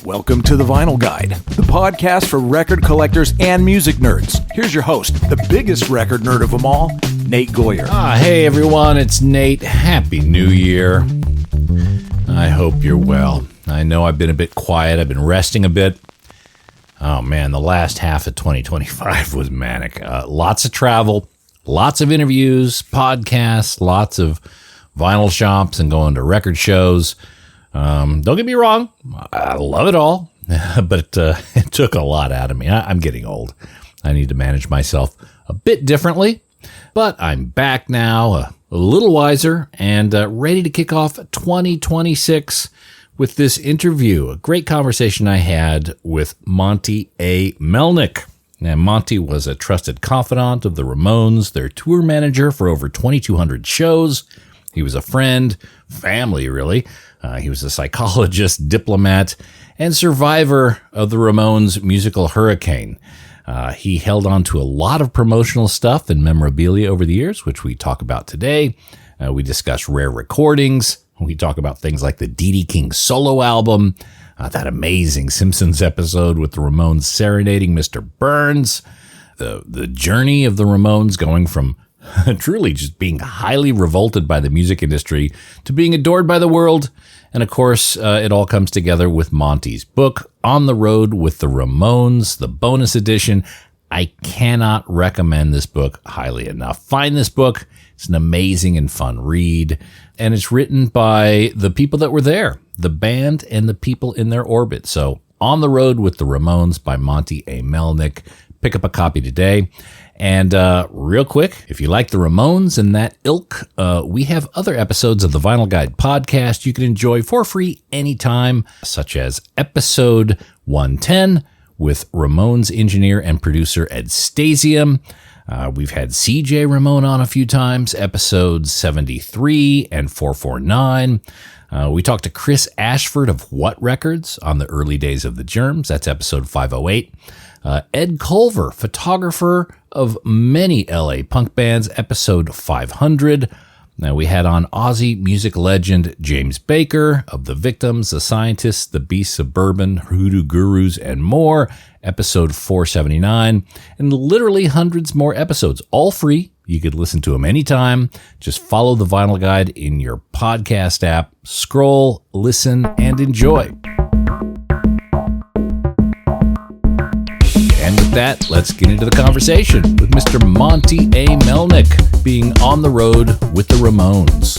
Welcome to The Vinyl Guide, the podcast for record collectors and music nerds. Here's your host, the biggest record nerd of them all, Nate Goyer. Hey everyone, it's Nate. Happy New Year. I hope you're well. I know I've been a bit quiet. I've been resting a bit. Oh man, the last half of 2025 was manic. Lots of travel, lots of interviews, podcasts, lots of vinyl shops and going to record shows. Don't get me wrong, I love it all, but it took a lot out of me. I'm getting old. I need to manage myself a bit differently, but I'm back now, a little wiser, and ready to kick off 2026 with this interview. A great conversation I had with Monte Melnick. Now, Monte was a trusted confidant of the Ramones, their tour manager for over 2,200 shows. He was a friend, family really. He was a psychologist, diplomat, and survivor of the Ramones' musical hurricane. He held on to a lot of promotional stuff and memorabilia over the years, which we talk about today. We discuss rare recordings. We talk about things like the D.D. King solo album, that amazing Simpsons episode with the Ramones serenading Mr. Burns, the journey of the Ramones going from truly just being highly revolted by the music industry to being adored by the world. And of course, it all comes together with Monte's book, On the Road with the Ramones, the bonus edition. I cannot recommend this book highly enough. Find this book. It's an amazing and fun read. And it's written by the people that were there, the band and the people in their orbit. So On the Road with the Ramones by Monte Melnick. Pick up a copy today. And real quick, if you like the Ramones and that ilk, we have other episodes of the Vinyl Guide podcast you can enjoy for free anytime, such as episode 110 with Ramones engineer and producer Ed Stasium. We've had CJ Ramone on a few times, episodes 73 and 449. We talked to Chris Ashford of What Records on the early days of the Germs. That's episode 508. Ed Culver, photographer of many LA punk bands, episode 500. Now we had on Aussie music legend James Baker of The Victims, The Scientists, The Beasts of Bourbon, Hoodoo Gurus, and more, episode 479, and literally hundreds more episodes, all free. You could listen to them anytime. Just follow the Vinyl Guide in your podcast app. Scroll, listen, and enjoy. And with that, let's get into the conversation with Mr. Monte Melnick, being on the road with the Ramones.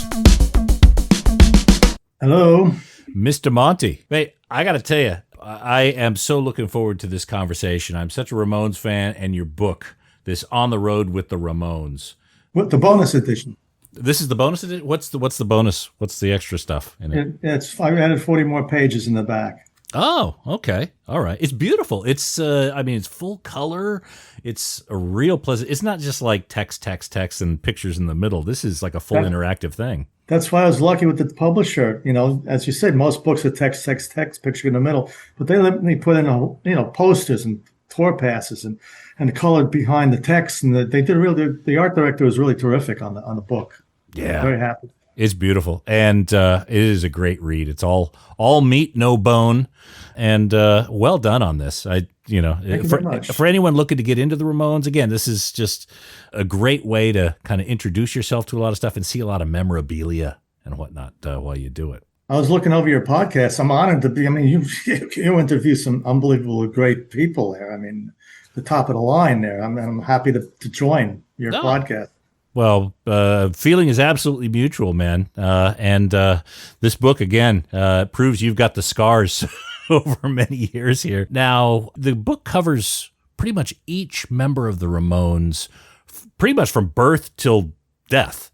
Hello. Mr. Monte. Hey, I got to tell you, I am so looking forward to this conversation. I'm such a Ramones fan, and your book, this On the Road with the Ramones. What the bonus edition? This is the bonus edition? What's the bonus? What's the extra stuff in it? I added 40 more pages in the back. Oh, okay. All right. It's beautiful. It's, it's full color. It's a real pleasant. It's not just like text, and pictures in the middle. This is like a full interactive thing. That's why I was lucky with the publisher. You know, as you said, most books are text, picture in the middle, but they let me put in, posters and tour passes and colored behind the text. And they did the art director was really terrific on the book. Yeah. I'm very happy. It's beautiful, and it is a great read. It's all meat, no bone, and well done on this. Thank you very much. For anyone looking to get into the Ramones, again, this is just a great way to kind of introduce yourself to a lot of stuff and see a lot of memorabilia and whatnot while you do it. I was looking over your podcast. I'm honored to be. I mean, you interview some unbelievable, great people there. I mean, the top of the line there. I'm happy to join your podcast. Well, feeling is absolutely mutual, man. And this book, again, proves you've got the scars over many years here. Now, the book covers pretty much each member of the Ramones, pretty much from birth till death.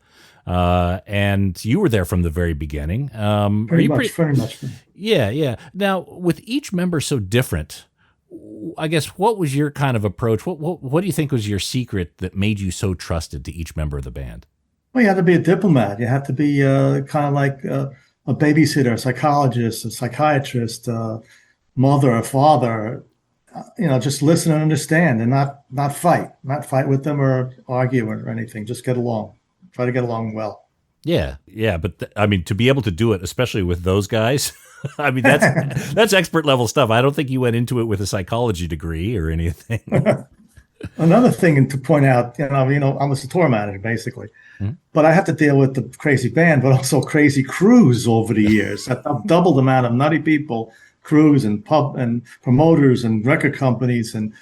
And you were there from the very beginning. Very much. Yeah. Now, with each member so different, I guess, what was your kind of approach? What do you think was your secret that made you so trusted to each member of the band? Well, you had to be a diplomat. You had to be kind of like a babysitter, a psychologist, a psychiatrist, mother, a father. Just listen and understand, and not fight with them or argue or anything. Just get along. Try to get along well. Yeah, yeah, but I mean, to be able to do it, especially with those guys, I mean, that's expert level stuff. I don't think you went into it with a psychology degree or anything. Another thing to point out, I was a tour manager basically, but I had to deal with the crazy band, but also crazy crews over the years. I've doubled the amount of nutty people, crews, and pub and promoters and record companies and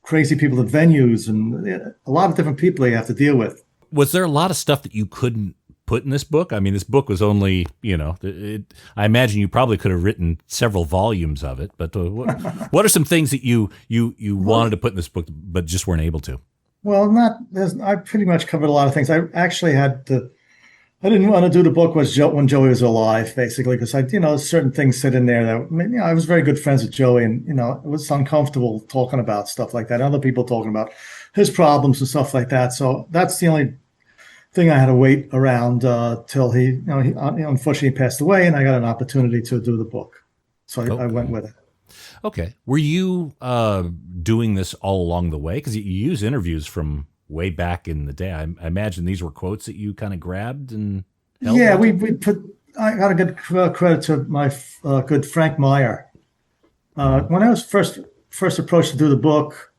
crazy people at venues and a lot of different people you have to deal with. Was there a lot of stuff that you couldn't put in this book? I mean, this book was only, I imagine you probably could have written several volumes of it, but what are some things that you wanted to put in this book, but just weren't able to? Well, I pretty much covered a lot of things. I actually I didn't want to do the book when Joey was alive, basically, because certain things sit in there that, I was very good friends with Joey, and, it was uncomfortable talking about stuff like that. Other people talking about his problems and stuff like that. So that's the only thing I had to wait around till he unfortunately passed away, and I got an opportunity to do the book. So I went with it. Okay. Were you doing this all along the way? Because you use interviews from way back in the day. I imagine these were quotes that you kind of grabbed and held. Yeah, I got to give credit to my good Frank Meyer. When I was first approached to do the book,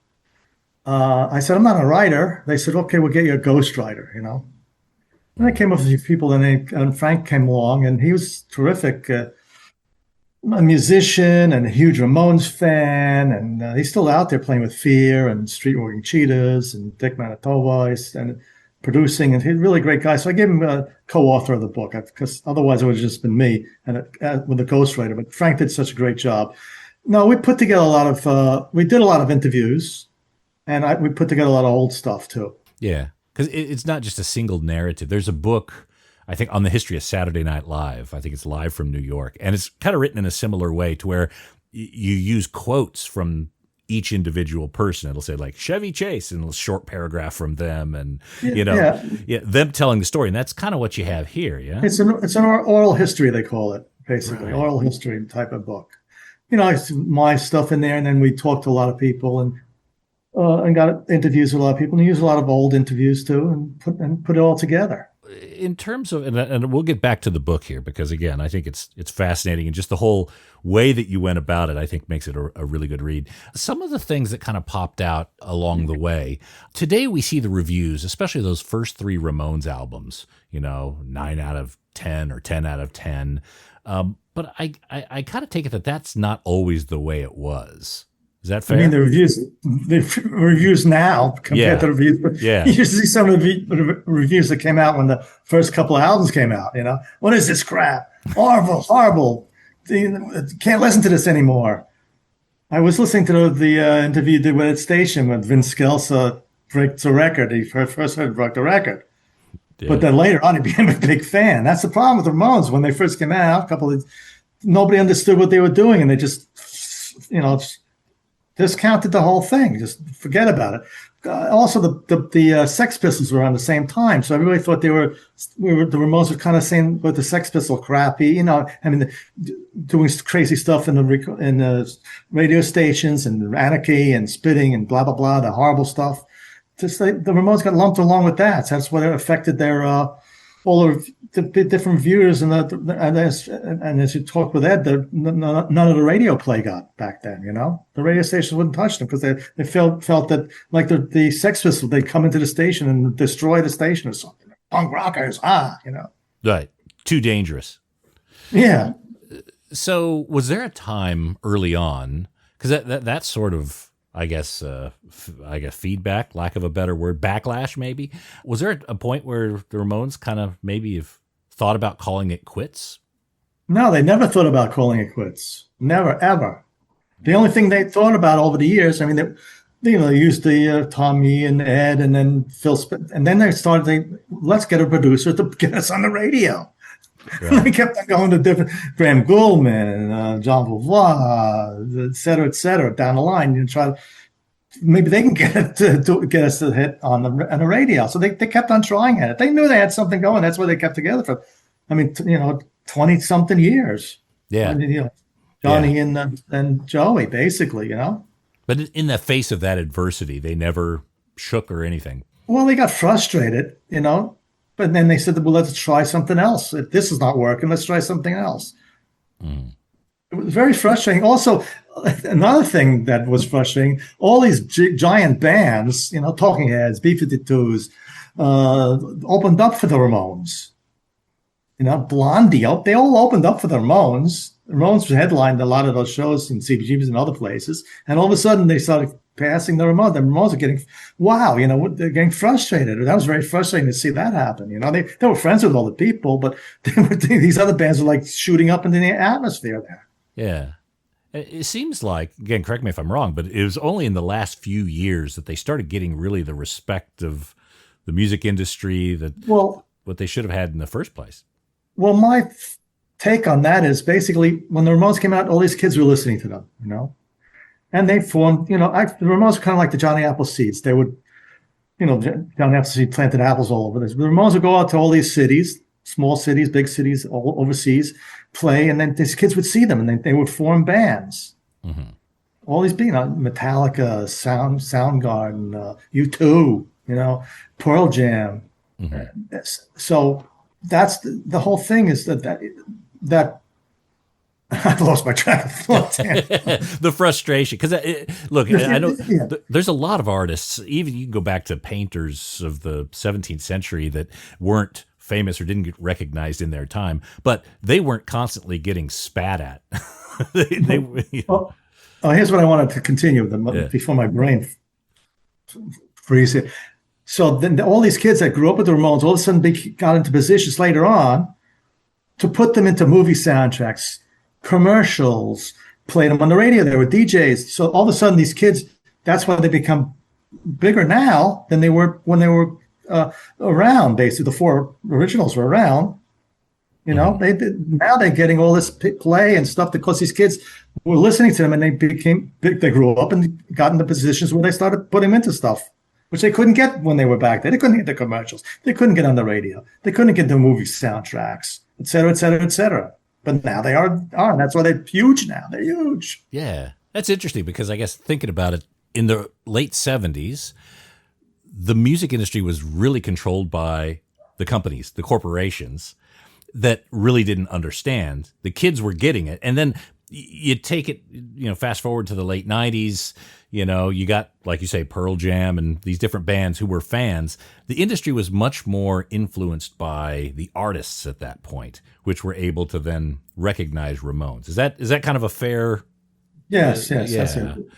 I said, I'm not a writer. They said, okay, we'll get you a ghostwriter, And I came up with a few people, and Frank came along, and he was terrific. A musician and a huge Ramones fan, and he's still out there playing with Fear and Street Walking Cheetahs and Dick Manitoba and producing, and he's a really great guy. So I gave him a co-author of the book, because otherwise it would have just been me and with a ghostwriter. But Frank did such a great job. No, we put together we did a lot of interviews, and we put together a lot of old stuff too. Yeah, because it's not just a single narrative. There's a book, I think, on the history of Saturday Night Live. I think it's Live from New York. And it's kind of written in a similar way to where you use quotes from each individual person. It'll say like Chevy Chase and a short paragraph from them and, them telling the story. And that's kind of what you have here. Yeah. It's an oral history, they call it, basically. Right. Oral history type of book. It's my stuff in there. And then we talked to a lot of people and got interviews with a lot of people, and use a lot of old interviews too, and put it all together. In terms of, and we'll get back to the book here, because again, I think it's fascinating, and just the whole way that you went about it, I think makes it a really good read. Some of the things that kind of popped out along the way. Today we see the reviews, especially those first three Ramones albums, 9 out of 10 or 10 out of 10. But I kind of take it that that's not always the way it was. Is that fair? I mean, the reviews now compared to the reviews. Yeah. You see some of the reviews that came out when the first couple of albums came out. What is this crap? Horrible. Can't listen to this anymore. I was listening to the interview you did with Ed Station when Vince Scelsa breaks a record. He first heard broke the record. Yeah. But then later on, he became a big fan. That's the problem with the Ramones. When they first came out, nobody understood what they were doing, and they just, discounted the whole thing. Just forget about it. Also, the Sex Pistols were on the same time, so everybody thought the Ramones were kind of saying with the Sex Pistol crappy, doing crazy stuff in the radio stations and anarchy and spitting and blah blah blah, the horrible stuff. Just the Ramones got lumped along with that. So that's what affected their all of the different viewers and as you talk with Ed, none of the radio play got back then. The radio stations wouldn't touch them because they felt that like the Sex Pistols, they'd come into the station and destroy the station or something. Punk rockers, right, too dangerous. Yeah. So was there a time early on, because that's sort of, I guess feedback, lack of a better word, backlash maybe. Was there a point where the Ramones kind of maybe have thought about calling it quits? No, they never thought about calling it quits. Never, ever. The only thing they thought about over the years, I mean, they used the Tommy and Ed and then Phil, and then they started thinking, let's get a producer to get us on the radio. Right. They kept on going to different Graham Gouldman and John Beauvoir, et cetera, down the line. And try to, maybe they can get us to hit on the radio. So they kept on trying at it. They knew they had something going. That's why they kept together for, 20 something years. Yeah, Johnny and Joey, basically. But in the face of that adversity, they never shook or anything. Well, they got frustrated. But then they said, well, let's try something else. If this is not working, let's try something else. It was very frustrating. Also, another thing that was frustrating, all these giant bands, Talking Heads, B-52s, opened up for the Ramones. Blondie, they all opened up for the Ramones. The Ramones headlined a lot of those shows in CBGBs and other places. And all of a sudden, they started passing the Ramones. The Ramones are getting, they're getting frustrated. That was very frustrating to see that happen. They were friends with all the people, but these other bands were like shooting up into the atmosphere there. Yeah. It seems like, again, correct me if I'm wrong, but it was only in the last few years that they started getting really the respect of the music industry, what they should have had in the first place. Well, my take on that is basically when the Ramones came out, all these kids were listening to them, and they formed, the Ramones were kind of like the Johnny Appleseeds. They would, Johnny Appleseed planted apples all over this. The Ramones would go out to all these cities, small cities, big cities, all overseas, play, and then these kids would see them, and then they would form bands. Mm-hmm. All these being Metallica, Soundgarden, U2, Pearl Jam. Mm-hmm. So that's the whole thing is that I've lost my track of thought. The frustration, because look, I know there's a lot of artists. Even you can go back to painters of the 17th century that weren't famous or didn't get recognized in their time, but they weren't constantly getting spat at. Here's what I wanted to continue before my brain freezes. So then all these kids that grew up with the Ramones all of a sudden got into positions later on to put them into movie soundtracks, commercials, played them on the radio. They were DJs. So all of a sudden these kids, that's why they become bigger now than they were when they were around. Basically, the four originals were around. Now they're getting all this play and stuff because these kids were listening to them and they became big. They grew up and got into positions where they started putting them into stuff, which they couldn't get when they were back there. They couldn't get the commercials. They couldn't get on the radio. They couldn't get the movie soundtracks, et cetera, et cetera, et cetera. But now they are, and that's why they're huge now. They're huge. Yeah, that's interesting because I guess thinking about it, in the late 70s, the music industry was really controlled by the companies, the corporations that really didn't understand. The kids were getting it. And then you take it, fast forward to the late 90s, you got, like you say, Pearl Jam and these different bands who were fans. The industry was much more influenced by the artists at that point, which were able to then recognize Ramones. Is that kind of a fair? Yes. Yeah. That's it.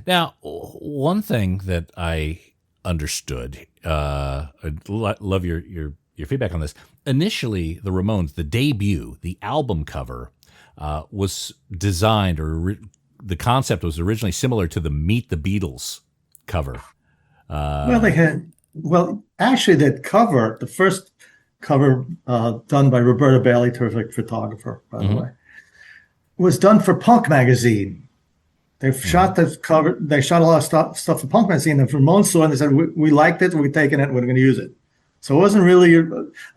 Now, one thing that I understood, I'd love your feedback on this. Initially, the Ramones, the debut, the album cover, was designed, or the concept was originally similar to the Meet the Beatles cover. Actually, that cover, the first cover done by Roberta Bailey, terrific photographer, by the way, was done for Punk magazine. They shot the cover. They shot a lot of stuff for Punk magazine. And Ramones saw it and they said, "We liked it. We're taking it. We're going to use it." So it wasn't really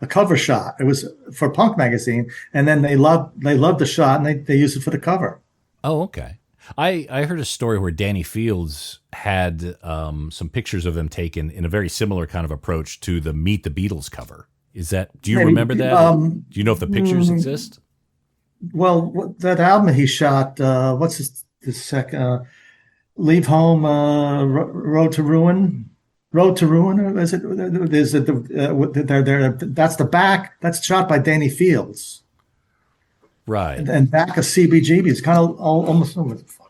a cover shot. It was for Punk magazine, and then they loved the shot and they used it for the cover. Oh, okay. I heard a story where Danny Fields had some pictures of them taken in a very similar kind of approach to the Meet the Beatles cover. Do you remember that? Do you know if the pictures exist? Well, that album he shot, what's the second? Leave Home, Road to Ruin. Road to Ruin, is it? That's the back. That's shot by Danny Fields. Right. And back of CBGB. It's kind of almost.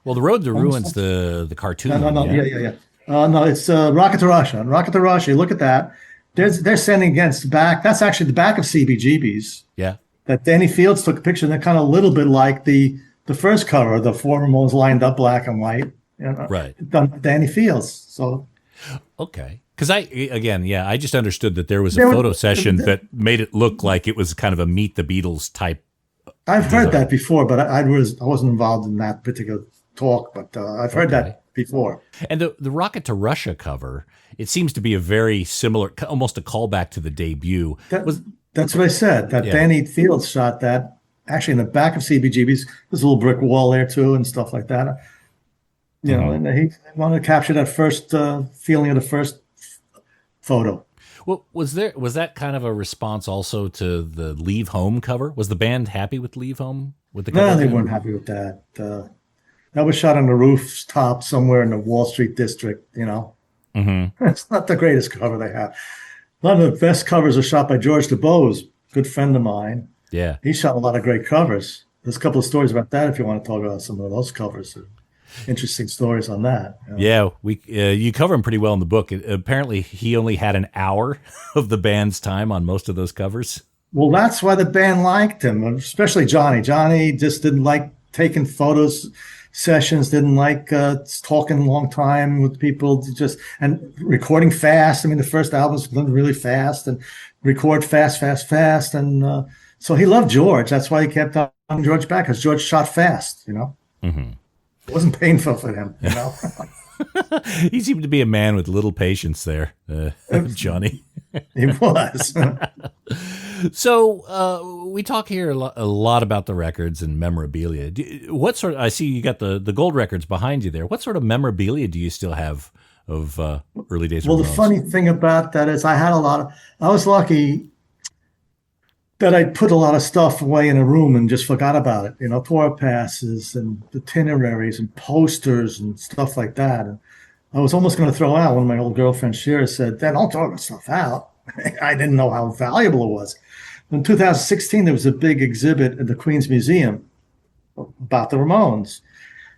Well, the Road to Ruin's the cartoon. No. Yeah. No, it's Rocket to Russia. Rocket to Russia. Look at that. They're sending against the back. That's actually the back of CBGB's. Yeah. That Danny Fields took a picture, and they're kind of a little bit like the first cover, the four Ramones lined up black and white. Right. Done by Danny Fields. So. Okay. Because I just understood that there was a photo session that made it look like it was kind of a Meet the Beatles type. I've heard that before, but I wasn't involved in that particular talk, but I've heard that before. And the Rocket to Russia cover, it seems to be a very similar, almost a callback to the debut. That's what I said, that Danny Fields shot that actually in the back of CBGB's. There's a little brick wall there too and stuff like that. And he wanted to capture that first feeling of the first photo. Well, was that kind of a response also to the Leave Home cover? Was the band happy with Leave Home with the cover? No, they weren't happy with that. That was shot on the rooftop somewhere in the Wall Street district. It's not the greatest cover they have. A lot of the best covers are shot by George DeBose, good friend of mine. Yeah. He shot a lot of great covers. There's a couple of stories about that if you want to talk about some of those covers. Interesting stories on that. Yeah, you cover him pretty well in the book. Apparently, he only had an hour of the band's time on most of those covers. Well, that's why the band liked him, especially Johnny. Johnny just didn't like taking photos sessions, didn't like talking a long time with people, and recording fast. I mean, the first albums went really fast and record fast. And so he loved George. That's why he kept on George back, because George shot fast, Mm-hmm. It wasn't painful for him, He seemed to be a man with little patience there, Johnny. He was. So we talk here a lot about the records and memorabilia. I see you got the gold records behind you there. What sort of memorabilia do you still have of early days? Well, the funny thing about that is I was lucky that I put a lot of stuff away in a room and just forgot about it. Tour passes and itineraries and posters and stuff like that. And I was almost going to throw out. One of my old girlfriends, Shira, said, "Dad, don't throw that stuff out." I didn't know how valuable it was. In 2016, there was a big exhibit at the Queen's Museum about the Ramones.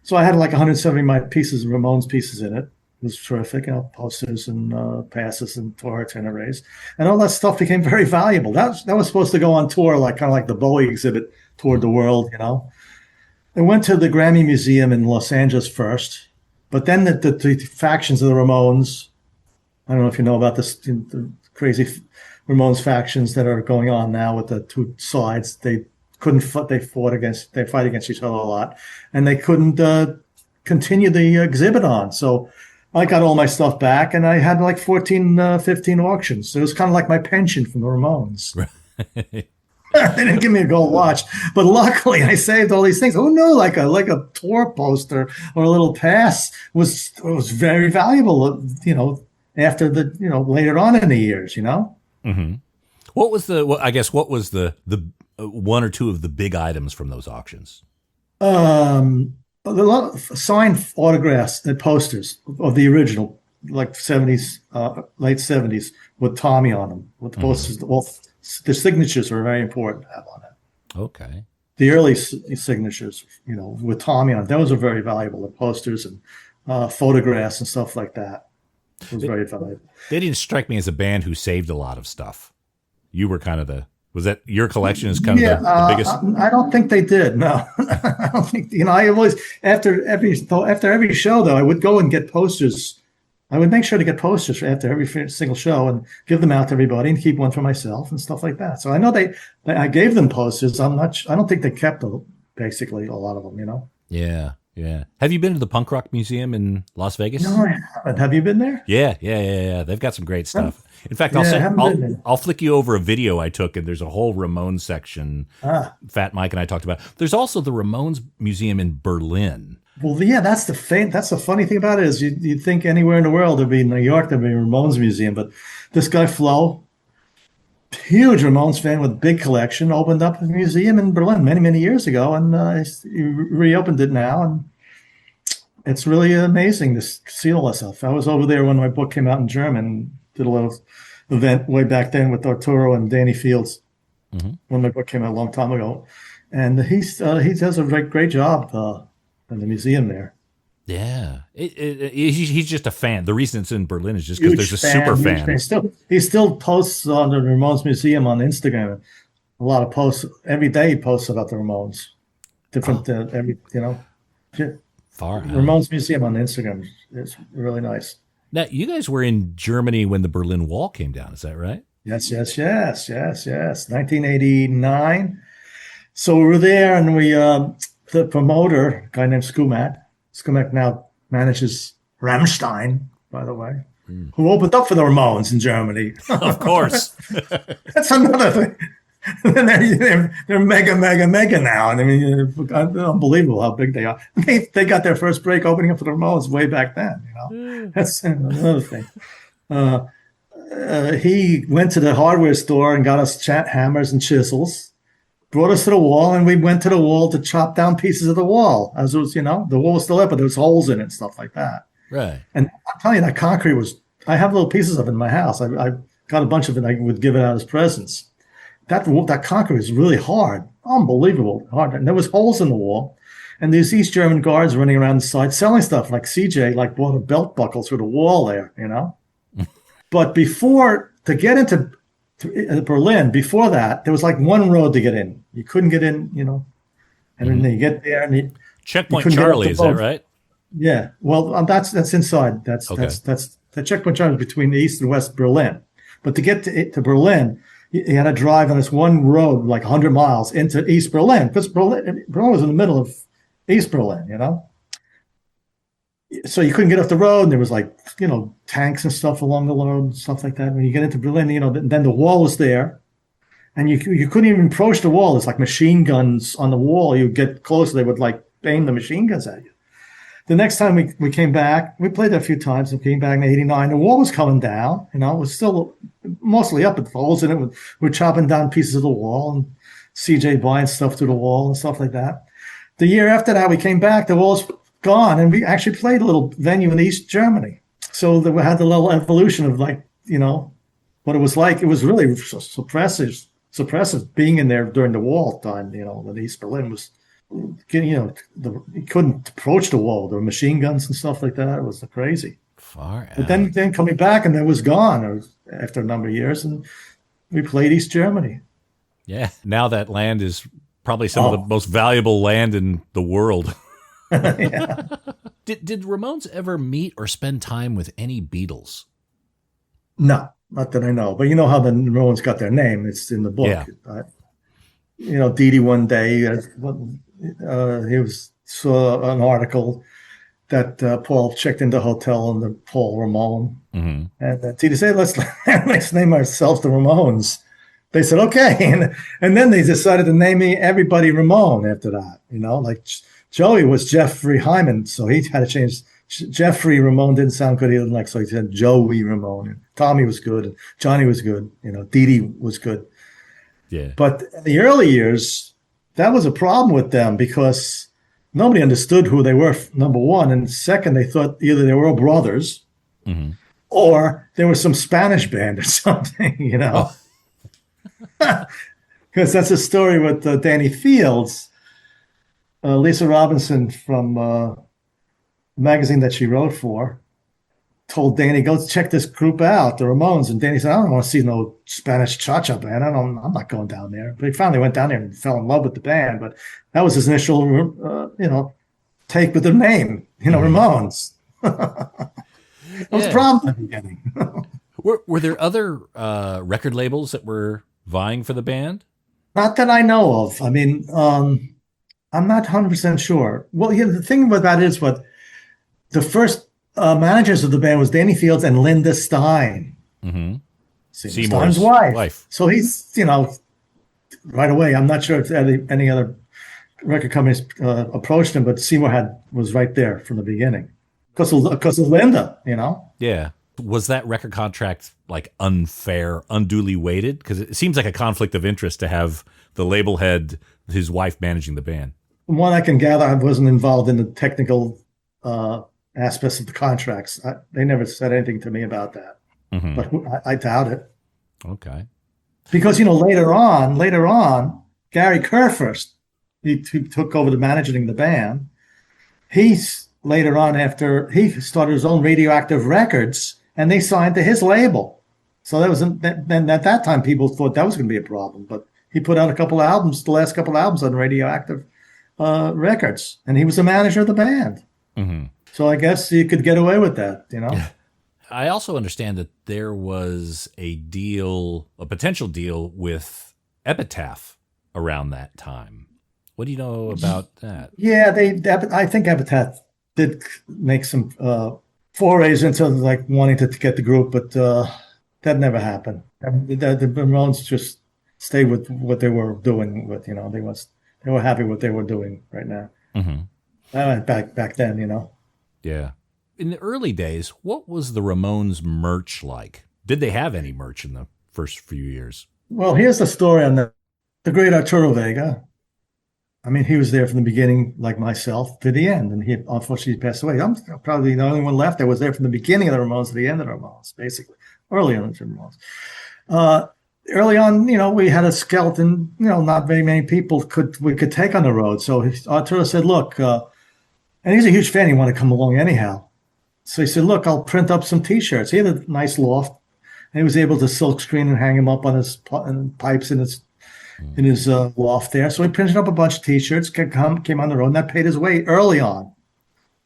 So I had like 170 Ramones pieces in it. It was terrific, posters and passes and tour itineraries, and all that stuff became very valuable. That was supposed to go on tour, kind of like the Bowie exhibit toured the world. It went to the Grammy Museum in Los Angeles first, but then the factions of the Ramones. I don't know if you know about this, the crazy Ramones factions that are going on now with the two sides. They fight against each other a lot, and they couldn't continue the exhibit on. So I got all my stuff back, and I had like 14, 15 auctions. So it was kind of like my pension from the Ramones. Right. They didn't give me a gold watch, but luckily I saved all these things. Who knew like a tour poster or a little pass was very valuable, after later on in the years, Mm-hmm. What was the one or two of the big items from those auctions? A lot of signed autographs and posters of the original, like 70s, late 70s, with Tommy on them. With the posters, the signatures are very important to have on it. Okay. The early signatures, with Tommy on it, those are very valuable. The posters and photographs and stuff like that. It was very valuable. They didn't strike me as a band who saved a lot of stuff. You were kind of was that your collection is kind of the biggest? I don't think they did. No, I don't think. I always after every show though, I would go and get posters. I would make sure to get posters after every single show and give them out to everybody and keep one for myself and stuff like that. So I know I gave them posters. I don't think they kept basically a lot of them. Yeah. Yeah. Have you been to the Punk Rock Museum in Las Vegas? No, I haven't. Have you been there? Yeah. They've got some great stuff. In fact, I'll flick you over a video I took, and there's a whole Ramones section. Fat Mike and I talked about. There's also the Ramones Museum in Berlin. Well, yeah, that's the funny thing about it is you'd think anywhere in the world, there'd be New York, there'd be a Ramones Museum, but this guy Flo, huge Ramones fan with a big collection, opened up a museum in Berlin many years ago, and he reopened it now, and it's really amazing to see all that stuff. I was over there when my book came out in German. Did a little event way back then with Arturo and Danny Fields when my book came out a long time ago, and he does a great job in the museum there. Yeah, he's just a fan. The reason it's in Berlin is just because there's a super fan. He still posts on the Ramones Museum on Instagram. A lot of posts every day. He posts about the Ramones, different Far Ramones Museum on Instagram is really nice. Now, you guys were in Germany when the Berlin Wall came down. Is that right? Yes. 1989. So we were there, and the promoter, a guy named Skumak now manages Rammstein, by the way, who opened up for the Ramones in Germany. Of course. That's another thing. They're mega now. And I mean, unbelievable how big they are. They got their first break opening up for the Ramones way back then. That's another thing. he went to the hardware store and got us hammers and chisels, brought us to the wall, and we went to the wall to chop down pieces of the wall. As it was, the wall was still up, but there was holes in it and stuff like that. Right. And I'm telling you, that concrete I have little pieces of it in my house. I got a bunch of it. I would give it out as presents. That concrete was really hard, unbelievable hard. And there was holes in the wall. And these East German guards running around the side selling stuff, like CJ, bought a belt buckle through the wall there, But to get into Berlin, before that, there was one road to get in. You couldn't get in, and then you get there and Checkpoint Charlie, is that right? Yeah. Well, that's inside. That's the Checkpoint Charlie is between East and West Berlin. But to get to Berlin, you had to drive on this one road 100 miles into East Berlin, because Berlin was in the middle of East Berlin, So you couldn't get off the road, and there was tanks and stuff along the road and stuff like that. When you get into Berlin, then the wall was there, and you couldn't even approach the wall. It's like machine guns on the wall. You get closer, they would aim the machine guns at you. The next time we came back, we played there a few times and came back in '89. The wall was coming down, it was still mostly up with holes in it. We're chopping down pieces of the wall, and CJ buying stuff through the wall and stuff like that. The year after that, we came back, the wall's gone, and we actually played a little venue in East Germany. So we had the little evolution of what it was like. It was really suppressive being in there during the wall time, when East Berlin was, you couldn't approach the wall. There were machine guns and stuff like that. It was crazy. Far out. But then coming back, and it was gone after a number of years, and we played East Germany. Yeah. Now that land is probably some of the most valuable land in the world. Yeah. Did Ramones ever meet or spend time with any Beatles? No, not that I know. But you know how the Ramones got their name. It's in the book. Yeah. Dee Dee one day, he saw an article that Paul checked into a hotel under Paul Ramone. Mm-hmm. And Dee Dee said, let's name ourselves the Ramones. They said, okay. And then they decided to name everybody Ramone after that, Joey was Jeffrey Hyman, so he had to change. Jeffrey Ramone didn't sound good. He didn't so he said Joey Ramone. And Tommy was good. And Johnny was good. Dee Dee was good. Yeah. But in the early years, that was a problem with them because nobody understood who they were, number one. And second, they thought either they were all brothers or they were some Spanish band or something, Because that's a story with Danny Fields. Lisa Robinson from a magazine that she wrote for told Danny, go check this group out, the Ramones. And Danny said, I don't want to see no Spanish cha-cha band. I'm not going down there. But he finally went down there and fell in love with the band. But that was his initial, take with the name, Ramones. That was a problem at the beginning. Were there other record labels that were vying for the band? Not that I know of. I mean, I'm not 100% sure. Well, the thing about that is the first managers of the band was Danny Fields and Linda Stein. Mm-hmm. Stein's wife. So he's, right away, I'm not sure if any other record companies approached him, but Seymour was right there from the beginning because of Linda, Yeah. Was that record contract unfair, unduly weighted? Because it seems like a conflict of interest to have the label head, his wife, managing the band. From what I can gather, I wasn't involved in the technical aspects of the contracts. They never said anything to me about that, but I doubt it. Okay. Because later on, Gary Kerfurst, he took over the managing the band. Later on, after he started his own Radioactive Records, and they signed to his label. So that was then at that time people thought that was going to be a problem, but he put out the last couple albums on Radioactive Records, and he was the manager of the band. Mm-hmm. So I guess you could get away with that, I also understand that there was a potential deal with Epitaph around that time. What do you know about that? Yeah, I think Epitaph did make some forays into wanting to get the group, but that never happened. The Ramones just stayed with what they were doing with, they were happy with what they were doing right now. Mm-hmm. Back then, Yeah. In the early days, what was the Ramones merch like? Did they have any merch in the first few years? Well, here's the story on the great Arturo Vega. I mean, he was there from the beginning, like myself, to the end, and he unfortunately passed away. I'm probably the only one left that was there from the beginning of the Ramones to the end of the Ramones, basically, early on the Ramones. Early on, we had a skeleton. Not very many people we could take on the road. So Arturo said, "Look," and he's a huge fan. He wanted to come along anyhow. So he said, "Look, I'll print up some T-shirts." He had a nice loft, and he was able to silk screen and hang them up on his pipes in his loft there. So he printed up a bunch of T-shirts, came on the road, and that paid his way early on.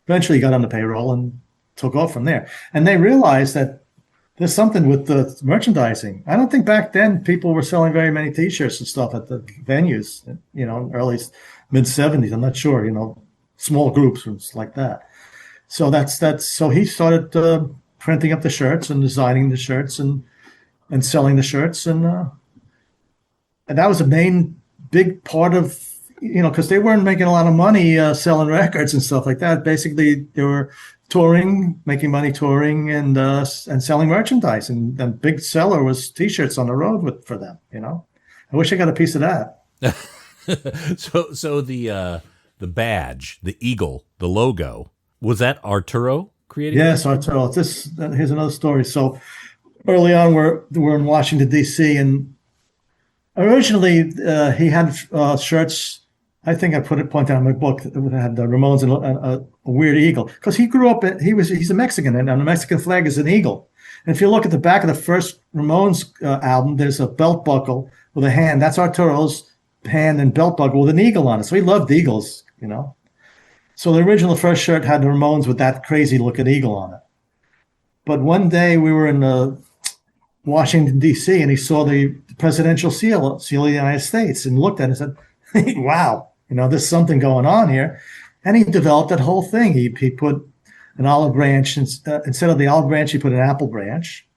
Eventually, he got on the payroll and took off from there. And they realized that there's something with the merchandising. I don't think back then people were selling very many T-shirts and stuff at the venues, early mid-'70s. I'm not sure, small groups and like that. So so he started printing up the shirts and designing the shirts and selling the shirts. And that was a big part of, because they weren't making a lot of money selling records and stuff like that. Basically, they were touring, making money touring, and selling merchandise. And the big seller was T-shirts on the road for them. I wish I got a piece of that. So the badge, the eagle, the logo, was that Arturo created? Yes, Arturo. Here's another story. So early on, we're in Washington D.C. and originally, he had shirts. I think I point out in my book that had the Ramones and a weird eagle, because he grew up. He's a Mexican, and on the Mexican flag is an eagle. And if you look at the back of the first Ramones album, there's a belt buckle with a hand. That's Arturo's hand and belt buckle with an eagle on it. So he loved eagles, So the original first shirt had the Ramones with that crazy looking eagle on it. But one day we were in Washington, D.C., and he saw the presidential seal of the United States and looked at it and said, wow, there's something going on here. And he developed that whole thing. He put an olive branch, instead of the olive branch, he put an apple branch.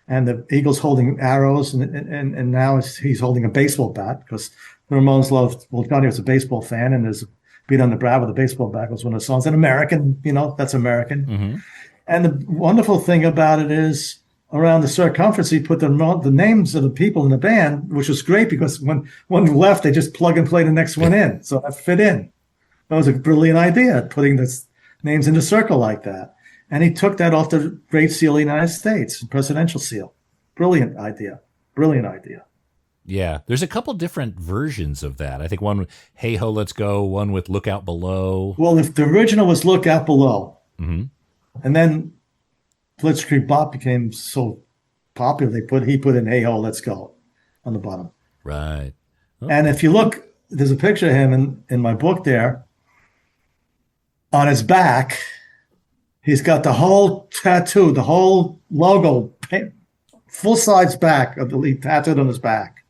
And the eagle's holding arrows, and now he's holding a baseball bat, because the Ramones loved, Johnny was a baseball fan, and there's a beat on the brow with a baseball bat was one of the songs. And American, that's American. Mm-hmm. And the wonderful thing about it is, around the circumference, he put the names of the people in the band, which was great, because when one left, they just plug and play the next one in. So that fit in. That was a brilliant idea, putting the names in a circle like that. And he took that off the Great Seal of the United States, presidential seal. Brilliant idea. Brilliant idea. Yeah. There's a couple different versions of that. I think one with Hey Ho, Let's Go, one with Look Out Below. Well, if the original was Look Out Below, mm-hmm. and then Blitzkrieg Bop became so popular, he put in Hey Ho, Let's Go on the bottom. Right. Oh. And if you look, there's a picture of him in my book there. On his back, he's got the whole tattoo, the whole logo, full-size back of the lead tattooed on his back.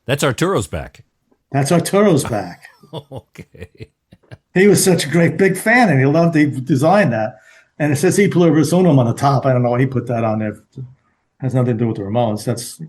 That's Arturo's back. That's Arturo's back. Okay. He was such a great big fan, and he loved to design that. And it says E Pluribus Unum on the top. I don't know why he put that on there. It has nothing to do with the Ramones. That's,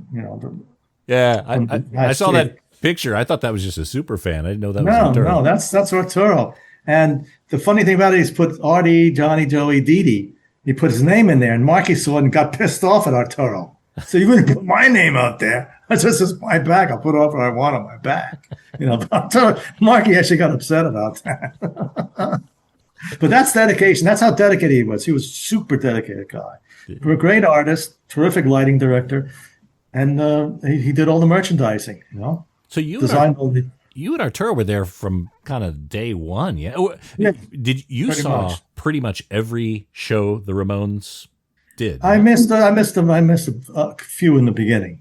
I saw that picture. I thought that was just a super fan. I didn't know that was Arturo. No, that's Arturo. And the funny thing about it is, put Artie, Johnny, Joey, Dee Dee. He put his name in there, and Marky saw it and got pissed off at Arturo. So you wouldn't put my name out there. That's just my back. I'll put off what I want on my back. Marky actually got upset about that. But that's dedication. That's how dedicated he was. He was a super dedicated guy. Yeah. A great artist, terrific lighting director, and he did all the merchandising. So you designed all the. You and Arturo were there from kind of day one, yeah? Did you saw pretty much every show the Ramones did? I missed a few in the beginning,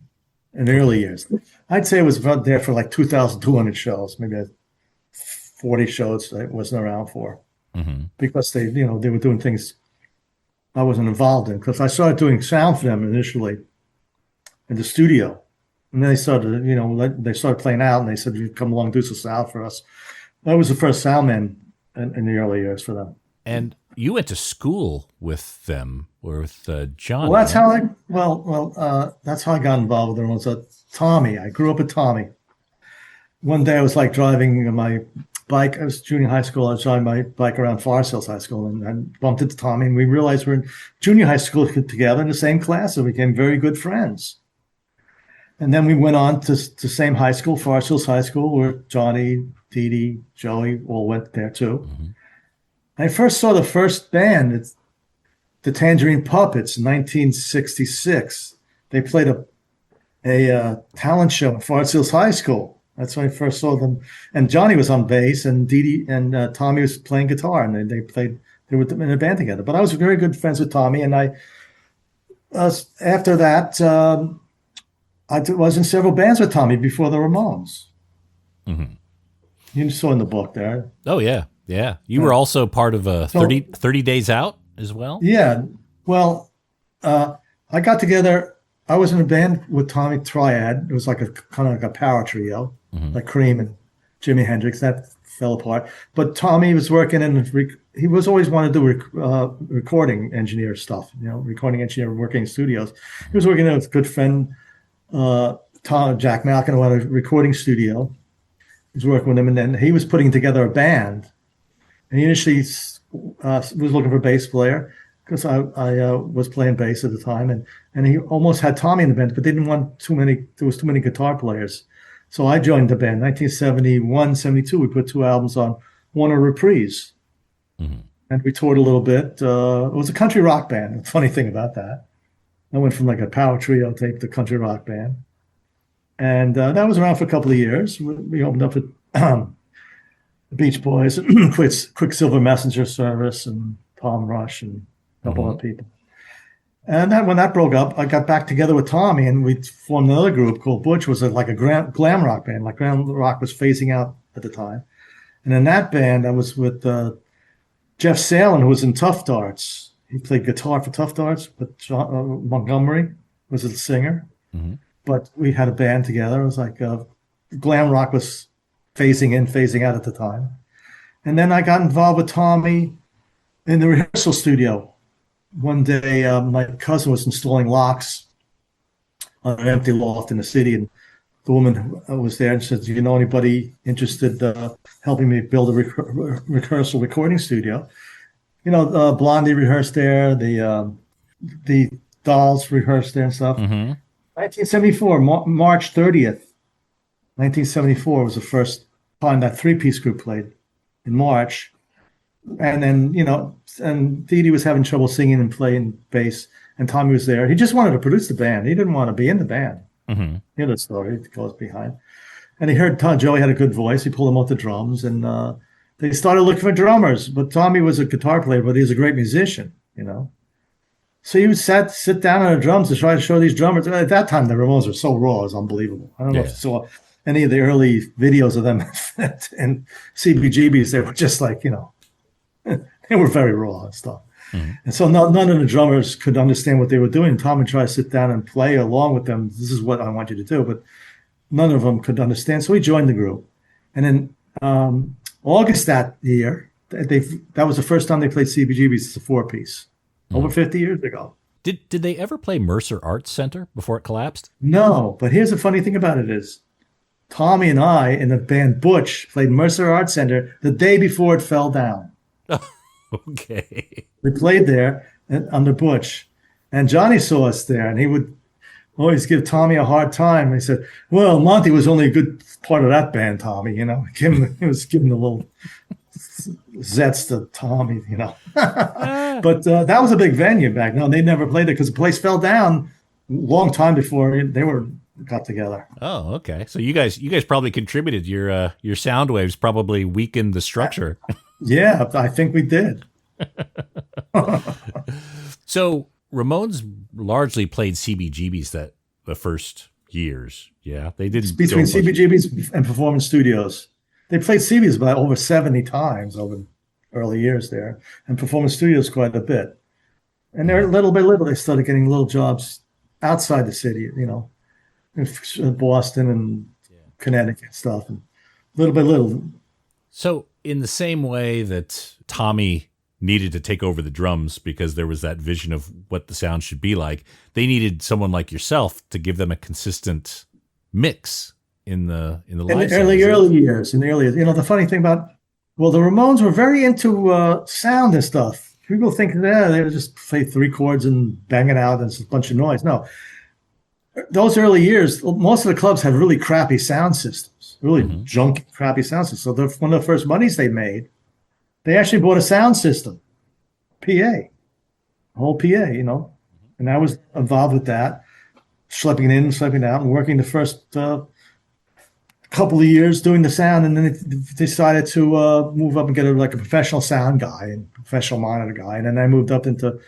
in the early years. I'd say I was there for like 2,200 shows, maybe 40 shows I wasn't around for, because they were doing things I wasn't involved in. Because I started doing sound for them initially in the studio. And then they started playing out, and they said, "You come along, do some sound for us." I was the first sound man in the early years for them. And you went to school with them, or with John? Well, that's how that's how I got involved with them. Was Tommy. I grew up with Tommy. One day I was like driving my bike. I was junior high school. I was riding my bike around Forest Hills High School and bumped into Tommy. And we realized we're in junior high school together in the same class. So we became very good friends. And then we went on to same high school, Forest Hills High School, where Johnny, Dee Dee, Joey all went there too. Mm-hmm. I first saw the first band, it's the Tangerine Puppets, in 1966. They played a talent show at Forest Hills High School. That's when I first saw them. And Johnny was on bass, and Dee Dee and Tommy was playing guitar, and they were in a band together. But I was very good friends with Tommy, and after that, I was in several bands with Tommy before the Ramones. Mm-hmm. You saw in the book there. Oh, yeah. Yeah. You were also part of 30 Days Out as well? Yeah. Well, I got together. I was in a band with Tommy, Triad. It was like kind of like a power trio, like Cream and Jimi Hendrix. That fell apart. But Tommy was working he was always wanted to do recording engineer stuff, recording engineer, working in studios. He was working with a good friend, Jack Malkin, who had a recording studio. He was working with him, and then he was putting together a band. And he initially was looking for a bass player because I was playing bass at the time, and he almost had Tommy in the band, but they didn't want there was too many guitar players. So I joined the band. 1971, 72, we put 2 albums on Warner Reprise. Mm-hmm. And we toured a little bit. It was a country rock band. The funny thing about that, I went from like a power trio tape to country rock band. And that was around for a couple of years. We opened up with the Beach Boys, Quicksilver Messenger Service, and Tom Rush, and a couple other people. And then when that broke up, I got back together with Tommy, and we formed another group called Butch, was like a glam rock band. Like glam rock was phasing out at the time. And in that band, I was with Jeff Salen, who was in Tough Darts. He played guitar for Tough Darts, but John Montgomery was a singer. Mm-hmm. But we had a band together. It was like glam rock was phasing in, phasing out at the time. And then I got involved with Tommy in the rehearsal studio. One day, my cousin was installing locks on an empty loft in the city, and the woman was there and said, "Do you know anybody interested helping me build a rehearsal recording studio?" Blondie rehearsed there, the Dolls rehearsed there and stuff. Mm-hmm. 1974, March 30th, 1974 was the first time that 3-piece group played in March. And then, and Dee Dee was having trouble singing and playing bass, and Tommy was there. He just wanted to produce the band. He didn't want to be in the band. Mm-hmm. You know the story, it goes behind. And he heard Joey had a good voice. He pulled him out the drums, and they started looking for drummers. But Tommy was a guitar player, but he was a great musician, So he would sit down on the drums to try to show these drummers. At that time, the Ramones were so raw, it was unbelievable. I don't know if you saw any of the early videos of them and CBGBs. They were just like, they were very raw and stuff. Mm-hmm. And so none of the drummers could understand what they were doing. Tom would try to sit down and play along with them. This is what I want you to do. But none of them could understand. So he joined the group. And in August that year, that was the first time they played CBGBs as a 4-piece. Over 50 years ago. Did they ever play Mercer Arts Center before it collapsed? No, but here's the funny thing about it is Tommy and I in the band Butch played Mercer Arts Center the day before it fell down. Okay. We played there under Butch, and Johnny saw us there, and he would always give Tommy a hard time. He said, "Well, Monty was only a good part of that band, Tommy, He was giving a little zets to Tommy, But that was a big venue back then. They never played it because the place fell down a long time before they got together. Oh, okay. So you guys probably contributed. Your sound waves probably weakened the structure. Yeah, I think we did. So Ramones largely played CBGBs the first years. Yeah, they did. Between CBGBs and Performance Studios. They played CBs about over 70 times over the early years there, and Performance Studios quite a bit. And they're little by little, they started getting little jobs outside the city, in Boston and Connecticut stuff, and little by little. So in the same way that Tommy needed to take over the drums because there was that vision of what the sound should be like, they needed someone like yourself to give them a consistent mix in the early years. In the early years, the funny thing about Well, the Ramones were very into sound and stuff. People think, yeah, they would just play three chords and bang it out and it's a bunch of noise. No, those early years, most of the clubs had really crappy sound systems, really junky, crappy sound systems. So one of the first monies they made, they actually bought a sound system, PA, whole PA, and I was involved with that, schlepping in, schlepping out, and working the first couple of years doing the sound, and then it decided to move up and get a professional sound guy and professional monitor guy, and then I moved up into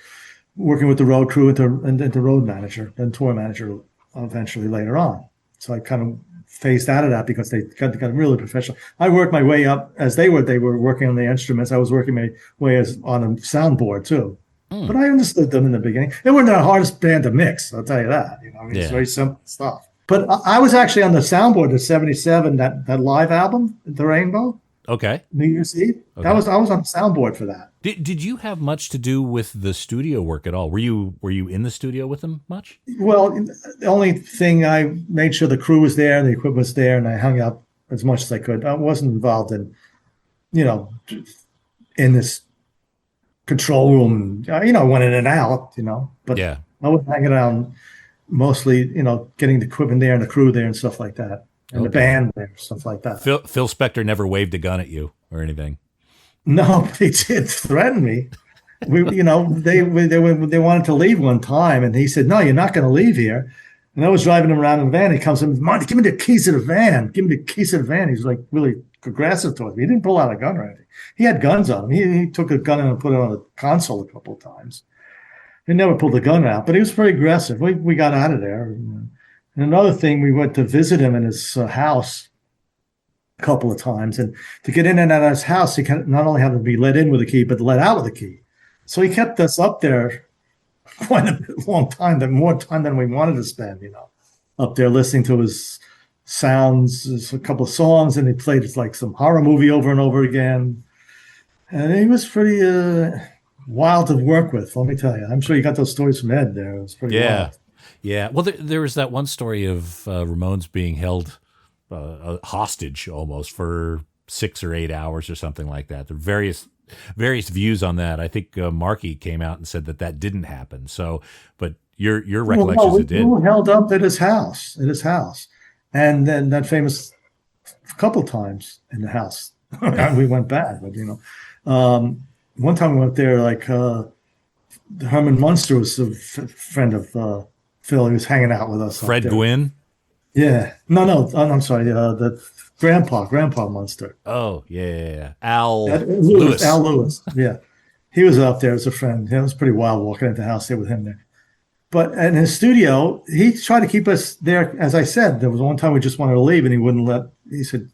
working with the road crew into road manager, then tour manager eventually later on. So I kind of phased out of that because they got really professional. I worked my way up as they were working on the instruments. I was working my way on a soundboard too. But I understood them in the beginning. They weren't the hardest band to mix, I'll tell you that. It's very simple stuff. But I was actually on the soundboard of '77, that live album, The Rainbow. Okay. New Year's Eve. Okay. I was on the soundboard for that. Did you have much to do with the studio work at all? Were you in the studio with them much? Well, the only thing, I made sure the crew was there, the equipment was there, and I hung out as much as I could. I wasn't involved in, in this control room. Went in and out. But yeah. I was hanging around mostly, getting the equipment there and the crew there and stuff like that, and the band there, stuff like that. Phil Spector never waved a gun at you or anything. No, they did threaten me. They wanted to leave one time, and he said, "No, you're not going to leave here." And I was driving him around in the van. He comes in, "Monty, give me the keys to the van. Give me the keys to the van." He's like really aggressive towards me. He didn't pull out a gun or anything. He had guns on him. He took a gun and put it on the console a couple of times. He never pulled the gun out, but he was very aggressive. We got out of there. And another thing, we went to visit him in his house a couple of times, and to get in and out of his house, he not only had to be let in with a key, but let out with a key. So he kept us up there quite a long time, more time than we wanted to spend, up there listening to his sounds, a couple of songs, and he played like some horror movie over and over again. And he was pretty wild to work with, let me tell you. I'm sure you got those stories from Ed there. It was pretty wild. Yeah. Well, there was that one story of Ramones being held hostage almost for 6 or 8 hours or something like that. There are various views on that. I think Markey came out and said that didn't happen. So, but your recollections, it did. We were held up at his house, and then that famous couple times in the house. We went back, but one time we went there, like Herman Munster was a friend of Phil. He was hanging out with us. Fred Gwynn? Yeah. No, I'm sorry. The Grandpa Munster. Oh, yeah. Al Lewis. Al Lewis. Yeah. He was up there as a friend. It was pretty wild walking into the house there with him there. But in his studio, he tried to keep us there. As I said, there was one time we just wanted to leave, and he wouldn't let. He said,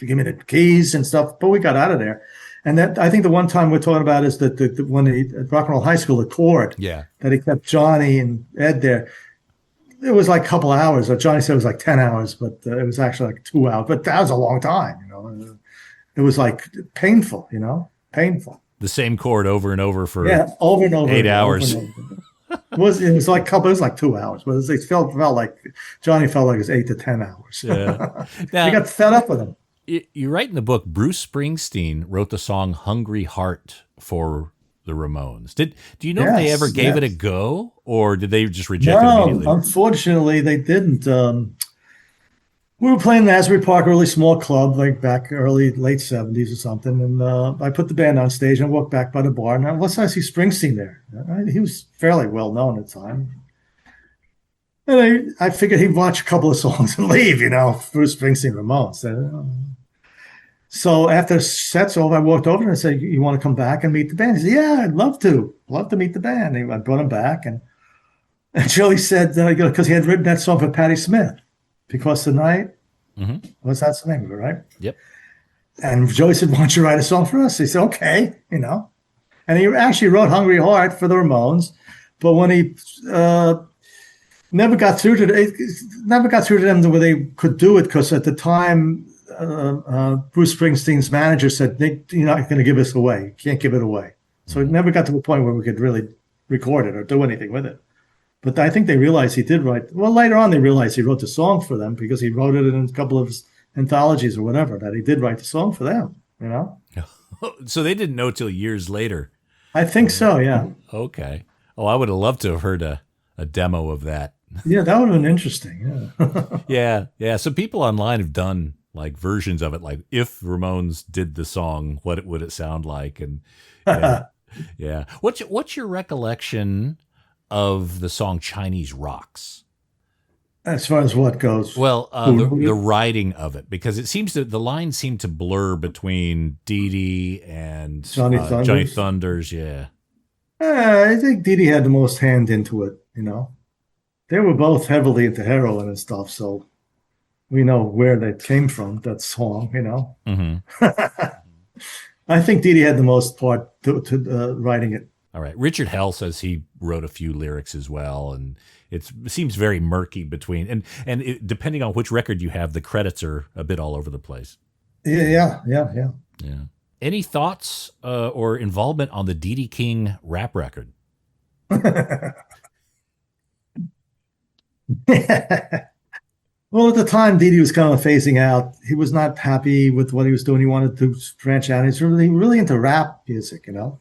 "Give me the keys and stuff." But we got out of there. And that, I think the one time we're talking about is that when at Rock and Roll High School, the chord that he kept Johnny and Ed there. It was like a couple hours. Johnny said it was like 10 hours, but it was actually like 2 hours. But that was a long time, It was like painful, painful. The same chord over and over for over and over 8 hours. Over. It was like 2 hours, but it felt like Johnny felt like it was 8 to 10 hours. Yeah. Now, you got fed up with him. You write in the book, Bruce Springsteen wrote the song "Hungry Heart" for the Ramones. Do you know if they ever gave it a go, or did they just reject it immediately? No, unfortunately, they didn't. We were playing in Asbury Park, a really small club, like back late 70s or something. And I put the band on stage and I walked back by the bar. And I see Springsteen there. He was fairly well known at the time. And I figured he'd watch a couple of songs and leave, Bruce Springsteen, Ramones. So after the set's over, I walked over and I said, "You want to come back and meet the band?" He said, "Yeah, I'd love to meet the band." And I brought him back, and Joey said, because he had written that song for Patti Smith, "Because Tonight," that's the name of it, right? Yep. And Joey said, "Why don't you write a song for us?" He said, "Okay," And he actually wrote "Hungry Heart" for the Ramones, but when he never got through to them where they could do it, because at the time, Bruce Springsteen's manager said, "You're not going to give us away. You can't give it away." So it never got to a point where we could really record it or do anything with it. But I think they realized he did write. Well, later on, they realized he wrote the song for them because he wrote it in a couple of his anthologies or whatever, that he did write the song for them. you know? So they didn't know till years later. I think so, yeah. Okay. Oh, I would have loved to have heard a demo of that. Yeah, that would have been interesting, yeah. Yeah, yeah. So people online have done like versions of it, like if Ramones did the song, what would it sound like? And yeah, yeah. What's your recollection of the song Chinese Rocks? As far as what goes. Well, the writing of it, because it seems that the lines seem to blur between Dee Dee and Johnny Thunders. Yeah. I think Dee Dee had the most hand into it, you know. They were both heavily into heroin and stuff, so we know where that came from, that song, you know. Mm-hmm. I think Dee Dee had the most part to writing it. All right. Richard Hell says he wrote a few lyrics as well, and it seems very murky between, and depending on which record you have, the credits are a bit all over the place. Yeah. Any thoughts or involvement on the Dee Dee King rap record? Well, at the time, Dee Dee was kind of phasing out. He was not happy with what he was doing. He wanted to branch out. He's really into rap music, you know.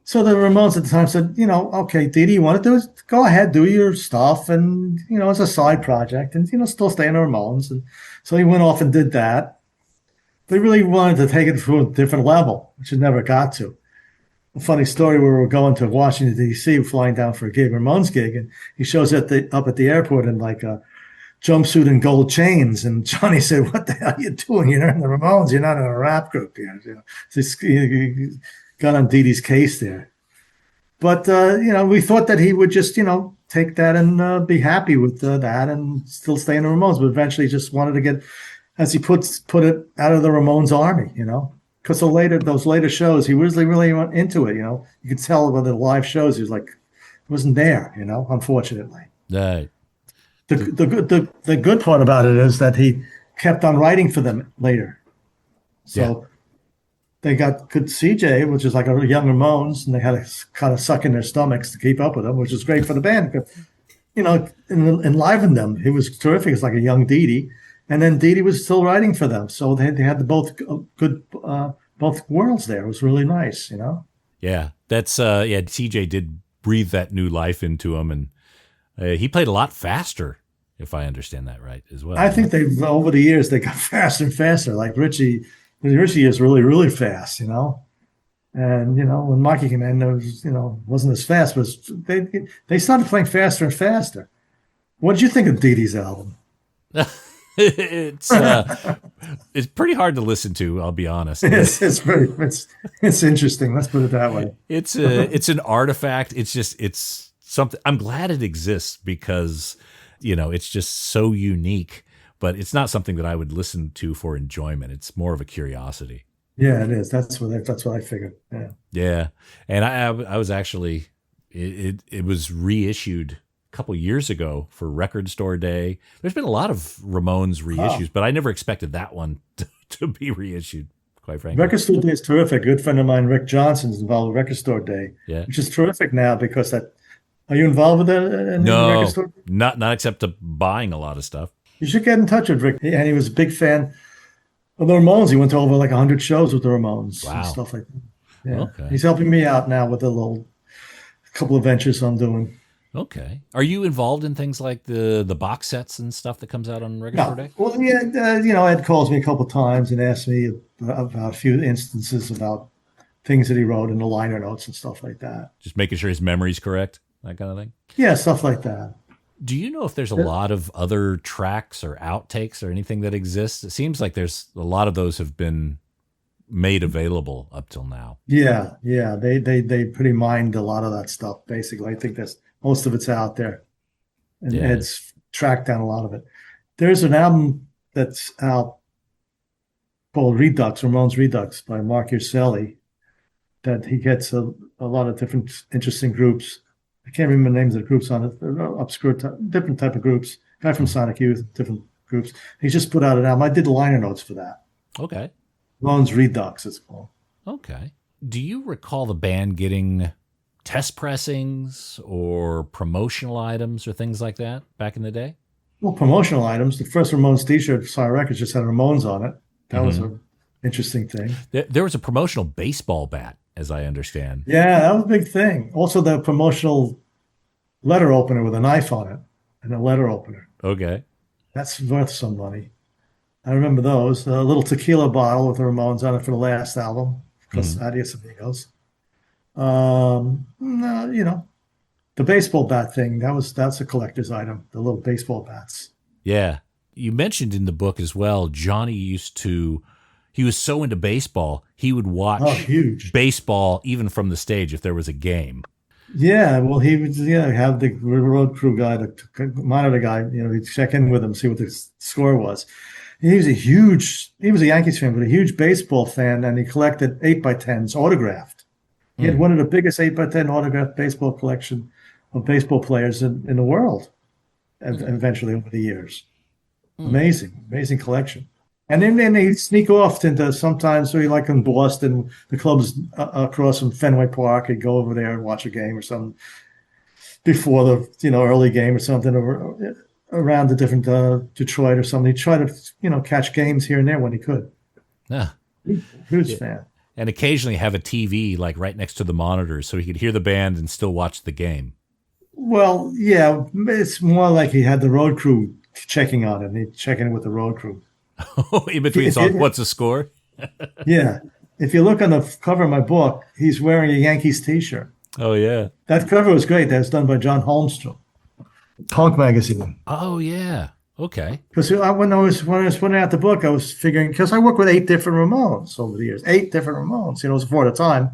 So the Ramones at the time said, you know, okay, Dee Dee, you want to do it? Go ahead, do your stuff, and you know, it's a side project, and you know, still stay in the Ramones. And so he went off and did that. They really wanted to take it to a different level, which it never got to. A funny story where we were going to Washington, D.C., flying down for a gig, Ramones gig, and he shows up at the airport in like a jumpsuit and gold chains. And Johnny said, what the hell are you doing? You're in the Ramones. You're not in a rap group. You know? So he got on Dee Dee's case there. But, you know, we thought that he would just, you know, take that and be happy with that and still stay in the Ramones. But eventually just wanted to get, as he put it, out of the Ramones army, you know. Because those later shows, he was really into it, you know. You could tell by the live shows, he was like, he wasn't there, you know, unfortunately. Right. The good part about it is that he kept on writing for them later. So they got good CJ, which is like a young Ramones, and they had to kind of suck in their stomachs to keep up with him, which was great for the band. Because, you know, enlivened them. He was terrific. It's like a young Dee Dee. And then Dee Dee was still writing for them. So they had both good both worlds there. It was really nice, you know? Yeah. That's, CJ did breathe that new life into him. And he played a lot faster, if I understand that right, as well. I think over the years, they got faster and faster. Like Richie is really, really fast, you know? And, you know, when Mikey came in, it was, you know, wasn't as fast, but they started playing faster and faster. What did you think of Dee Dee's album? It's pretty hard to listen to. I'll be honest. It's interesting. Let's put it that way. It's an artifact. It's something. I'm glad it exists because, you know, it's just so unique. But it's not something that I would listen to for enjoyment. It's more of a curiosity. Yeah, it is. That's what I figured. Yeah. Yeah, and I was actually it was reissued a couple years ago for Record Store Day. There's been a lot of Ramones reissues, but I never expected that one to be reissued, quite frankly. Record Store Day is terrific. A good friend of mine, Rick Johnson, is involved with Record Store Day, yeah, which is terrific now because that. Are you involved with that? No, Record Store? not except to buying a lot of stuff. You should get in touch with Rick. And he was a big fan of the Ramones. He went to over like 100 shows with the Ramones and stuff like that. Yeah. Okay. He's helping me out now with a couple of ventures I'm doing. Okay. Are you involved in things like the box sets and stuff that comes out on Record Store Day? Well, yeah, you know, Ed calls me a couple of times and asks me about a few instances about things that he wrote in the liner notes and stuff like that. Just making sure his memory's correct, that kind of thing? Yeah, stuff like that. Do you know if there's a lot of other tracks or outtakes or anything that exists? It seems like there's a lot of those have been made available up till now. Yeah. They pretty mined a lot of that stuff, basically. I think most of it's out there. And Ed's tracked down a lot of it. There's an album that's out called Redux, Ramones Redux by Mark Urselli, that he gets a lot of different interesting groups. I can't remember the names of the groups on it. They're obscure, different type of groups. Guy from Sonic Youth, different groups. He just put out an album. I did the liner notes for that. Okay. Ramones Redux, it's called. Okay. Do you recall the band getting test pressings or promotional items or things like that back in the day? Well, promotional items. The first Ramones t-shirt, Sire Records, just had Ramones on it. That was interesting thing. There was a promotional baseball bat, as I understand. Yeah, that was a big thing. Also, the promotional letter opener with a knife on it and a letter opener. Okay. That's worth some money. I remember those. A little tequila bottle with the Ramones on it for the last album. Because Adios Amigos. No, you know, the baseball bat thing, that's a collector's item, the little baseball bats. Yeah. You mentioned in the book as well, he was so into baseball, he would watch huge baseball even from the stage if there was a game. Yeah, well, he would have the road crew guy, the monitor guy, he'd check in with him, see what the score was. He was a Yankees fan, but a huge baseball fan, and he collected 8x10s autographed. He had one of the biggest 8x10 autographed baseball collection of baseball players in the world, eventually over the years. Amazing collection. And then he'd sneak off into sometimes, so he like in Boston, the club's across from Fenway Park. He'd go over there and watch a game or something before the early game or something, or around the different Detroit or something. He'd try to catch games here and there when he could. Yeah, huge fan. And occasionally have a TV like right next to the monitor so he could hear the band and still watch the game. Well, yeah, it's more like he had the road crew checking on him. He'd check in with the road crew. In between songs, what's the score? Yeah. If you look on the cover of my book, he's wearing a Yankees t-shirt. Oh, yeah. That cover was great. That was done by John Holmstrom. Punk magazine. Oh, yeah. Okay. Because when I was putting out the book, I was figuring, because I worked with 8 different Ramones over the years. 8 different Ramones. It was 4 at a time.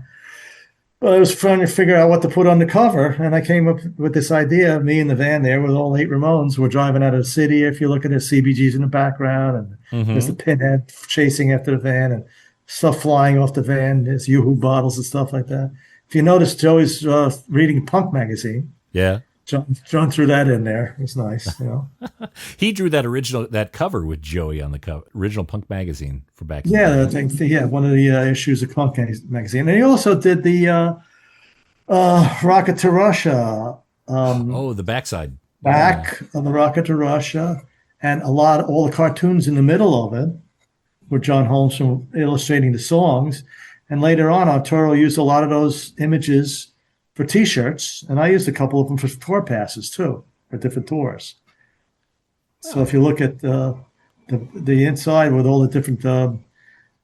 But I was trying to figure out what to put on the cover, and I came up with this idea of me in the van there with all 8 Ramones. We're driving out of the city. If you look at the CBGs in the background, and there's the pinhead chasing after the van, and stuff flying off the van. There's Yoo-hoo bottles and stuff like that. If you notice, Joey's reading Punk magazine. Yeah. John threw that in there. It was nice, He drew that cover with Joey on the cover, original Punk magazine for back. Yeah, one of the issues of Punk magazine, and he also did the Rocket to Russia. The backside of the Rocket to Russia, and all the cartoons in the middle of it, with John Holmstrom illustrating the songs, and later on, Arturo used a lot of those images for T-shirts, and I used a couple of them for tour passes too, for different tours. So if you look at the inside with all the different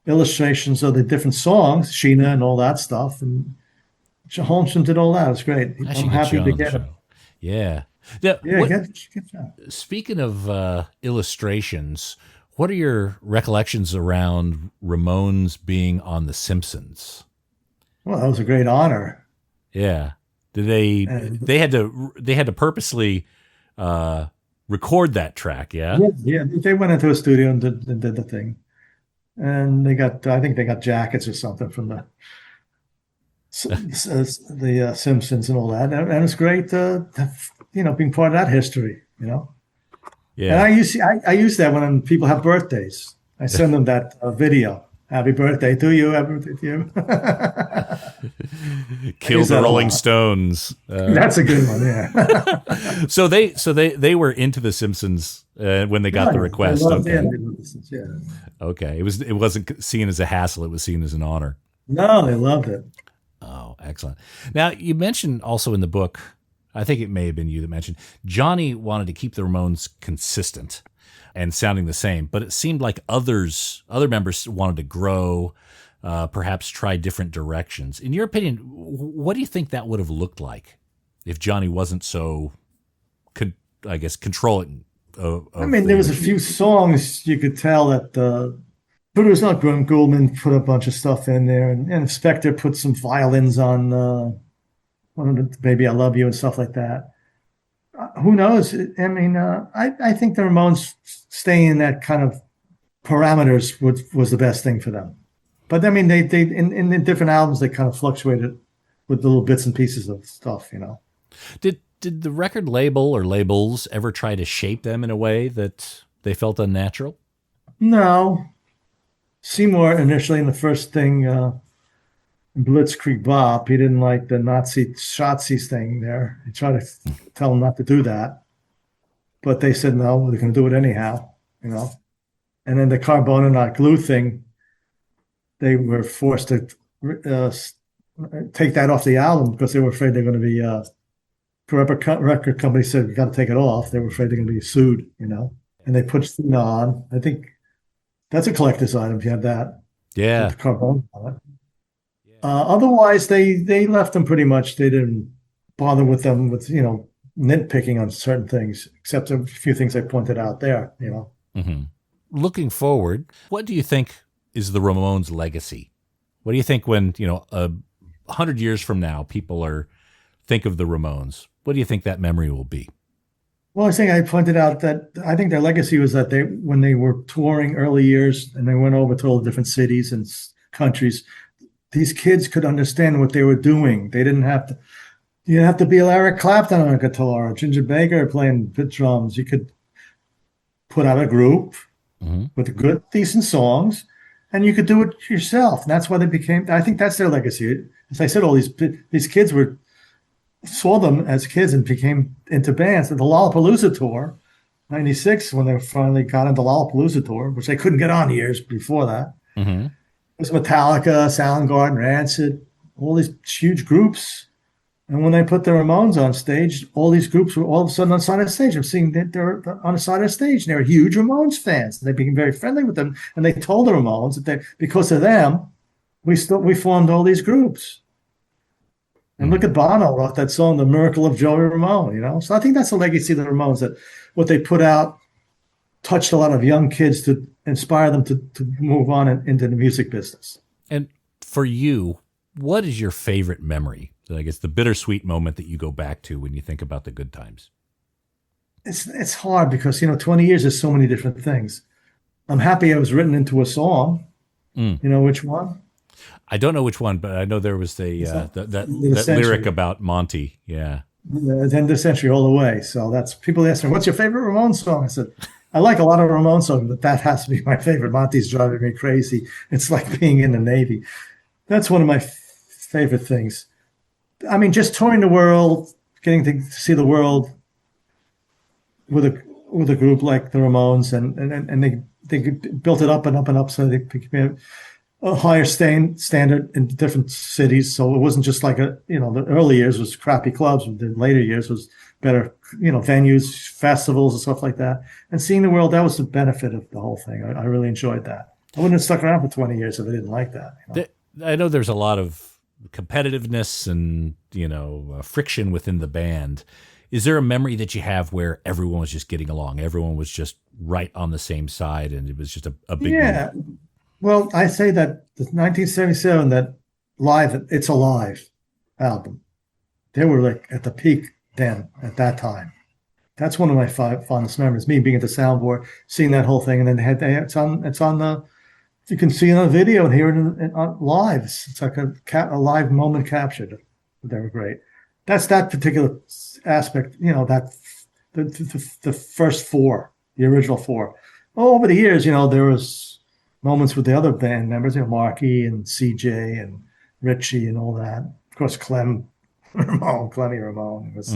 illustrations of the different songs, Sheena and all that stuff, and Holmstrom did all that. It was great. I'm happy to get him. Yeah. Speaking of illustrations, what are your recollections around Ramones being on The Simpsons? Well, that was a great honor. Yeah. They had to purposely record that track, yeah? Yeah. They went into a studio and did the thing. And I think they got jackets or something from the Simpsons and all that. And it's great being part of that history, Yeah. And I use that when people have birthdays. I send them that video. Happy birthday to you. Happy birthday to you. Kill the Rolling Stones. That's a good one, yeah. So they were into The Simpsons when they got the request. Okay. Yeah. Okay. It wasn't seen as a hassle. It was seen as an honor. No, they loved it. Oh, excellent. Now, you mentioned also in the book, I think it may have been you that mentioned, Johnny wanted to keep the Ramones consistent and sounding the same, but it seemed like other members wanted to grow, perhaps try different directions. In your opinion, what do you think that would have looked like if Johnny wasn't so, controlling? There was a few songs you could tell that but it was not Goldman put a bunch of stuff in there, and Spector put some violins on one of the Baby I Love You and stuff like that. Who knows? I think the Ramones staying in that kind of parameters was the best thing for them. But they in the different albums they kind of fluctuated with the little bits and pieces of stuff, Did the record label or labels ever try to shape them in a way that they felt unnatural? No. Seymour initially in the first thing, Blitzkrieg Bop, he didn't like the Nazi Shotzi's thing there. He tried to tell them not to do that. But they said, no, they're going to do it anyhow, And then the Carbona Not Glue thing, they were forced to take that off the album because they were afraid they're going to be. Record company said we got to take it off. They were afraid they're going to be sued, and they put Stina on. I think that's a collector's item if you have that. Yeah. With the carbone on it. Otherwise, they left them pretty much. They didn't bother with them with nitpicking on certain things, except a few things I pointed out there. Mm-hmm. Looking forward, what do you think is the Ramones' legacy? What do you think when 100 years from now people think of the Ramones? What do you think that memory will be? Well, I pointed out that I think their legacy was that when they were touring early years and they went over to all the different cities and countries, these kids could understand what they were doing. They didn't have to. You didn't have to be Eric Clapton on a guitar or Ginger Baker playing pit drums. You could put out a group with good, decent songs, and you could do it yourself. And that's why they became. I think that's their legacy. As I said, all these kids saw them as kids and became into bands. And the Lollapalooza tour, '96, when they finally got into Lollapalooza tour, which they couldn't get on years before that. Mm-hmm. It was Metallica, Soundgarden, Rancid, all these huge groups. And when they put the Ramones on stage, all these groups were all of a sudden on the side of the stage. I'm seeing that they're on the side of the stage, and they were huge Ramones fans. And they became very friendly with them. And they told the Ramones that because of them, we formed all these groups. And look at Bono wrote that song, "The Miracle of Joey Ramone." So I think that's the legacy of the Ramones, that what they put out touched a lot of young kids to inspire them to move on into the music business. And for you, what is your favorite memory? I guess the bittersweet moment that you go back to when you think about the good times. It's hard because 20 years is so many different things. I'm happy it was written into a song. You know which one? I don't know which one, but I know there was that lyric about Monty. Yeah. The end of the century all the way. So that's, people ask me, what's your favorite Ramones song? I said, I like a lot of Ramones songs, but that has to be my favorite. Monty's driving me crazy. It's like being in the Navy. That's one of my favorite things. I mean, just touring the world, getting to see the world with a group like the Ramones, and they built it up and up and up, so they became a higher standard in different cities. So it wasn't just like the early years was crappy clubs, but the later years was better, venues, festivals and stuff like that. And seeing the world, that was the benefit of the whole thing. I really enjoyed that. I wouldn't have stuck around for 20 years if I didn't like that. I know there's a lot of competitiveness and friction within the band. Is there a memory that you have where everyone was just getting along, everyone was just right on the same side, and it was just a big moment? Well, I say that the 1977, that live It's Alive album, they were like at the peak then at that time. That's one of my fondest memories, me being at the soundboard, seeing that whole thing. And then it's on the, you can see it on video and hear it on live. It's like a live moment captured. They were great. That's that particular aspect, that the first four, the original four. Over the years, there was moments with the other band members, Marky and CJ and Richie and all that. Of course, Clemmy Ramone was.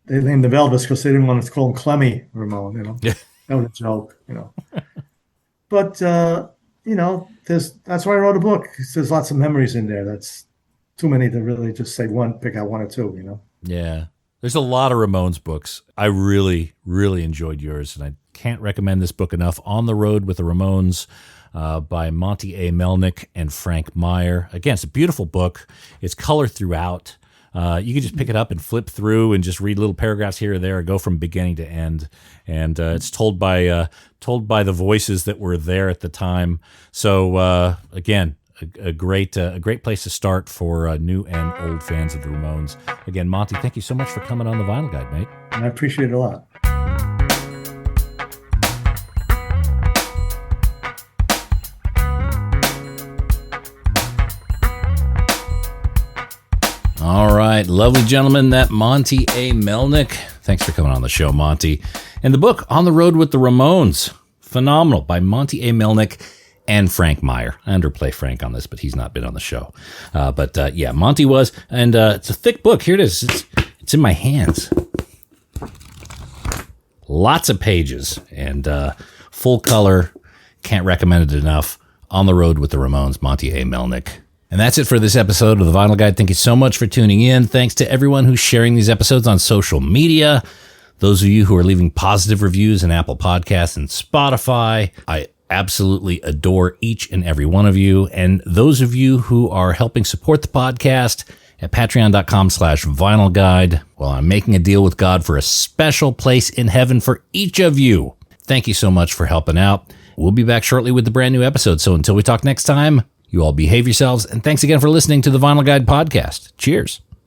They named him Elvis because they didn't want to call him Clemmy Ramone. Yeah. That was a joke. But that's why I wrote a book. There's lots of memories in there. That's too many to really just say pick out one or two. Yeah. There's a lot of Ramones books. I really, really enjoyed yours, and I can't recommend this book enough. On the Road with the Ramones by Monte Melnick and Frank Meyer. Again, it's a beautiful book. It's color throughout. You can just pick it up and flip through and just read little paragraphs here or there, or go from beginning to end. And it's told by the voices that were there at the time. So again, a great place to start for new and old fans of the Ramones. Again, Monty, thank you so much for coming on the Vinyl Guide, mate. I appreciate it a lot. All right, lovely gentleman, that Monte A. Melnick. Thanks for coming on the show, Monty. And the book, On the Road with the Ramones, phenomenal, by Monte A. Melnick and Frank Meyer. I underplay Frank on this, but he's not been on the show. But yeah, Monty was. And it's a thick book. Here it is. It's in my hands. Lots of pages and full color. Can't recommend it enough. on the road with the Ramones, Monte Melnick. And that's it for this episode of The Vinyl Guide. Thank you so much for tuning in. Thanks to everyone who's sharing these episodes on social media. Those of you who are leaving positive reviews in Apple Podcasts and Spotify. I absolutely adore each and every one of you. And those of you who are helping support the podcast at patreon.com/vinyl guide. Well, I'm making a deal with God for a special place in heaven for each of you. Thank you so much for helping out. We'll be back shortly with the brand new episode. So until we talk next time, you all behave yourselves. And thanks again for listening to the Vinyl Guide podcast. Cheers.